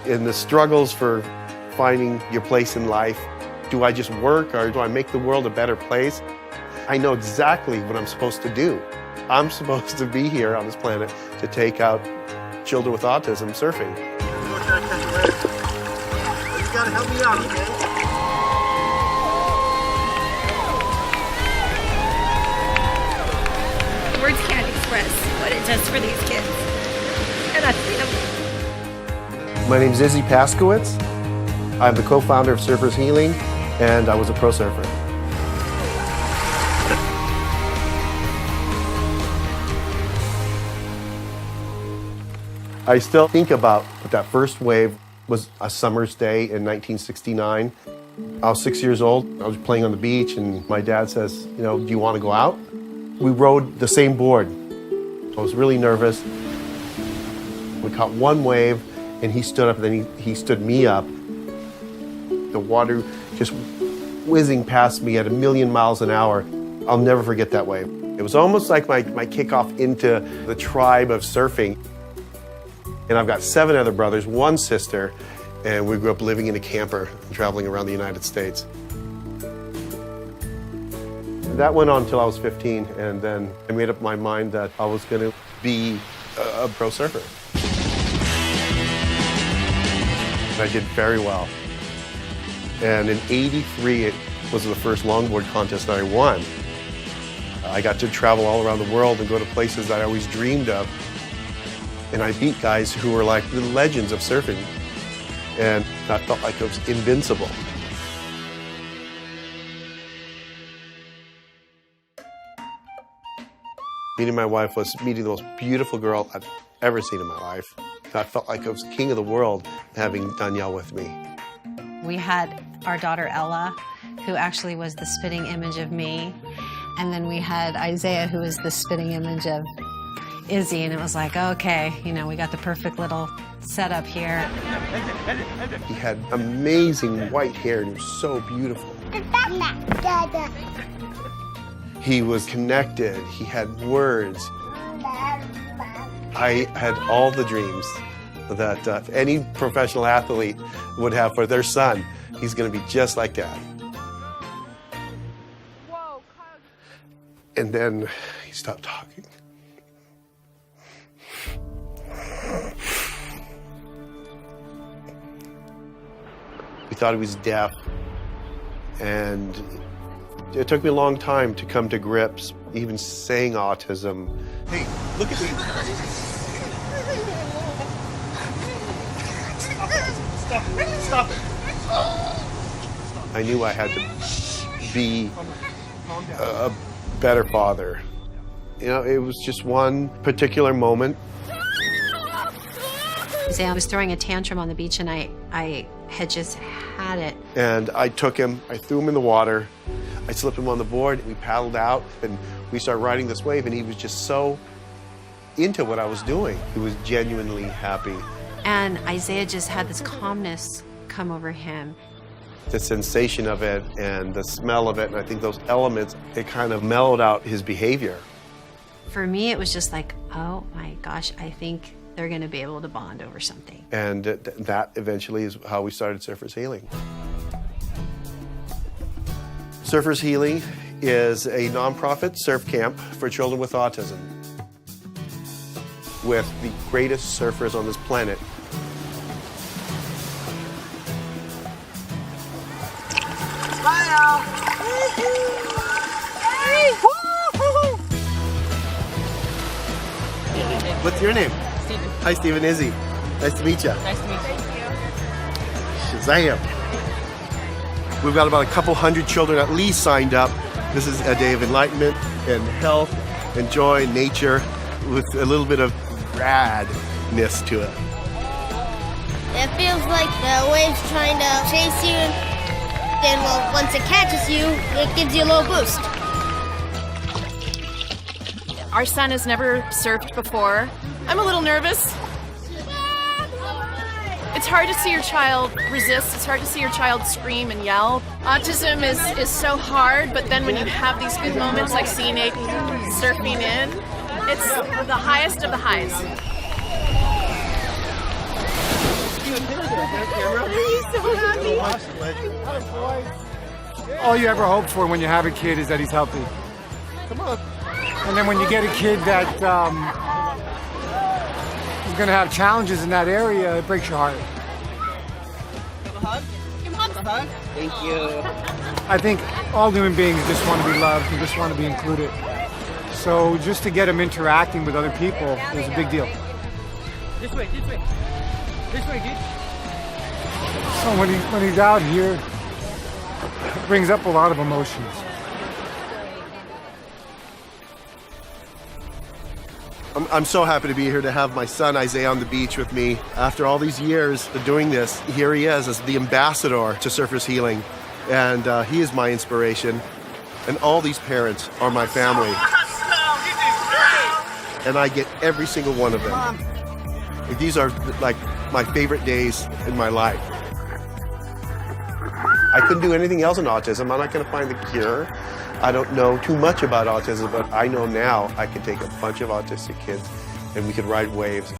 In the struggles for finding your place in life, do I just work or do I make the world a better place? I know exactly what I'm supposed to do. I'm supposed to be here on this planet to take out children with autism surfing. You gotta help me out, okay? Words can't express what it does for these kids and us family. My name's Izzy Paskowitz. I'm the co-founder of Surfers Healing, and I was a pro surfer. I still think about that first wave was a summer's day in 1969. I was 6 years old. I was playing on the beach, and my dad says, you know, do you want to go out? We rode the same board. I was really nervous. We caught one wave, and he stood up, and then he stood me up. The water just whizzing past me at 1,000,000 miles an hour. I'll never forget that wave. It was almost like my kickoff into the tribe of surfing. And I've got 7 other brothers, 1 sister, and we grew up living in a camper and traveling around the United States. That went on until I was 15, and then I made up my mind that I was going to be a pro surfer. And I did very well. And in '83, it was the first longboard contest that I won. I got to travel all around the world and go to places that I always dreamed of. And I beat guys who were like the legends of surfing. And I felt like I was invincible. Meeting my wife was meeting the most beautiful girl I've ever seen in my life. I felt like I was king of the world having Danielle with me. We had our daughter Ella, who actually was the spitting image of me. And then we had Isaiah, who was the spitting image of Izzy. And it was like, okay, you know, we got the perfect little setup here. He had amazing white hair and he was so beautiful. He was connected, he had words. I had all the dreams that any professional athlete would have for their son. He's going to be just like Dad. And then he stopped talking. We thought he was deaf, and it took me a long time to come to grips, even saying autism. Hey, look at me. Stop it. I knew I had to be a better father. You know, it was just one particular moment. I was throwing a tantrum on the beach, and I had just had it. And I took him, I threw him in the water, I slipped him on the board, we paddled out, and we started riding this wave, and he was just so into what I was doing. He was genuinely happy. And Isaiah just had this calmness come over him. The sensation of it and the smell of it, and I think those elements, it kind of mellowed out his behavior. For me, it was just like, oh my gosh, I think they're going to be able to bond over something. And that eventually is how we started Surfers Healing. Surfers Healing is a nonprofit surf camp for children with autism, with the greatest surfers on this planet. Smile! What's your name? Steven. Hi, Stephen. Izzy. Nice to meet you. Nice to meet you. Shazam. We've got about a couple hundred children at least signed up. This is a day of enlightenment and health and joy, nature, with a little bit of radness to it. It feels like the wave's trying to chase you, and then, well, once it catches you, it gives you a little boost. Our son has never surfed before. I'm a little nervous. It's hard to see your child resist. It's hard to see your child scream and yell. Autism is so hard, but then when you have these good moments like seeing Aiden surfing in, it's the highest of the highs. All you ever hope for when you have a kid is that he's healthy. Come on. And then when you get a kid that is going to have challenges in that area, it breaks your heart. Thank you. I think all human beings just want to be loved and just want to be included. So just to get him interacting with other people is a big deal. This way, this way. This way, dude. So when he's out here, it brings up a lot of emotions. I'm so happy to be here to have my son Isaiah on the beach with me. After all these years of doing this, here he is as the ambassador to Surfers Healing. And he is my inspiration. And all these parents are my family. And I get every single one of them. These are like my favorite days in my life. I couldn't do anything else in autism. I'm not going to find the cure. I don't know too much about autism, but I know now I can take a bunch of autistic kids and we could ride waves.